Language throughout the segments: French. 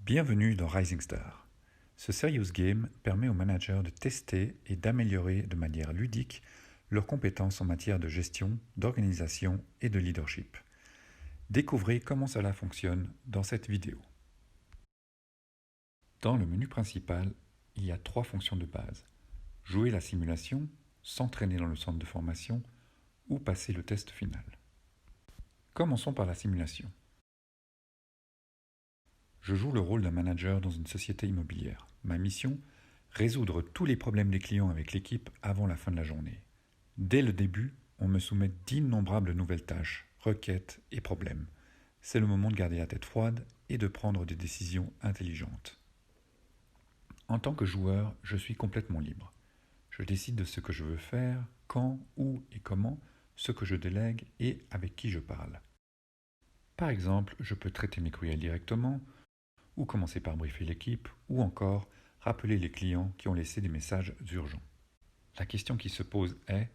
Bienvenue dans Rising Star. Ce Serious Game permet aux managers de tester et d'améliorer de manière ludique leurs compétences en matière de gestion, d'organisation et de leadership. Découvrez comment cela fonctionne dans cette vidéo. Dans le menu principal, il y a 3 fonctions de base. Jouer la simulation, s'entraîner dans le centre de formation ou passer le test final. Commençons par la simulation. Je joue le rôle d'un manager dans une société immobilière. Ma mission, résoudre tous les problèmes des clients avec l'équipe avant la fin de la journée. Dès le début, on me soumet d'innombrables nouvelles tâches, requêtes et problèmes. C'est le moment de garder la tête froide et de prendre des décisions intelligentes. En tant que joueur, je suis complètement libre. Je décide de ce que je veux faire, quand, où et comment, ce que je délègue et avec qui je parle. Par exemple, je peux traiter mes courriels directement, ou commencer par briefer l'équipe, ou encore rappeler les clients qui ont laissé des messages urgents. La question qui se pose est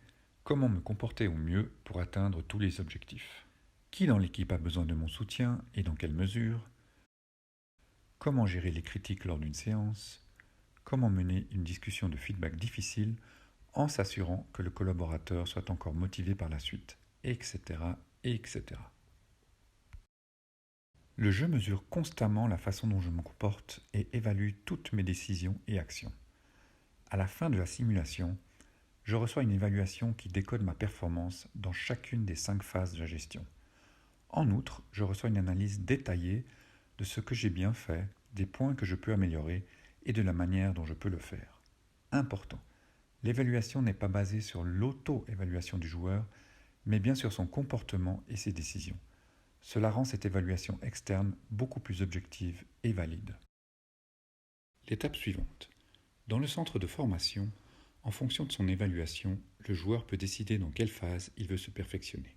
comment me comporter au mieux pour atteindre tous les objectifs? Qui dans l'équipe a besoin de mon soutien et dans quelle mesure? Comment gérer les critiques lors d'une séance? Comment mener une discussion de feedback difficile en s'assurant que le collaborateur soit encore motivé par la suite, etc., etc. Le jeu mesure constamment la façon dont je me comporte et évalue toutes mes décisions et actions. À la fin de la simulation, je reçois une évaluation qui décode ma performance dans chacune des 5 phases de la gestion. En outre, je reçois une analyse détaillée de ce que j'ai bien fait, des points que je peux améliorer et de la manière dont je peux le faire. Important, l'évaluation n'est pas basée sur l'auto-évaluation du joueur, mais bien sur son comportement et ses décisions. Cela rend cette évaluation externe beaucoup plus objective et valide. L'étape suivante. Dans le centre de formation, en fonction de son évaluation, le joueur peut décider dans quelle phase il veut se perfectionner.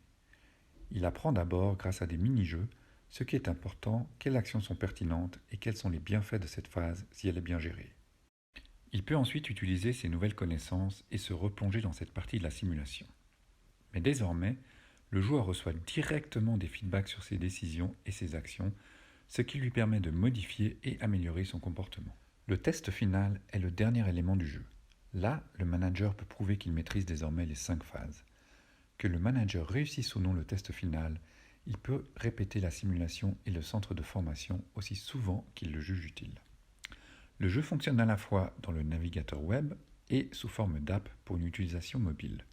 Il apprend d'abord grâce à des mini-jeux ce qui est important, quelles actions sont pertinentes et quels sont les bienfaits de cette phase si elle est bien gérée. Il peut ensuite utiliser ses nouvelles connaissances et se replonger dans cette partie de la simulation. Mais désormais, le joueur reçoit directement des feedbacks sur ses décisions et ses actions, ce qui lui permet de modifier et améliorer son comportement. Le test final est le dernier élément du jeu. Là, le manager peut prouver qu'il maîtrise désormais les 5 phases. Que le manager réussisse ou non le test final, il peut répéter la simulation et le centre de formation aussi souvent qu'il le juge utile. Le jeu fonctionne à la fois dans le navigateur web et sous forme d'app pour une utilisation mobile.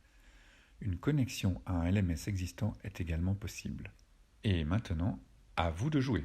Une connexion à un LMS existant est également possible. Et maintenant, à vous de jouer!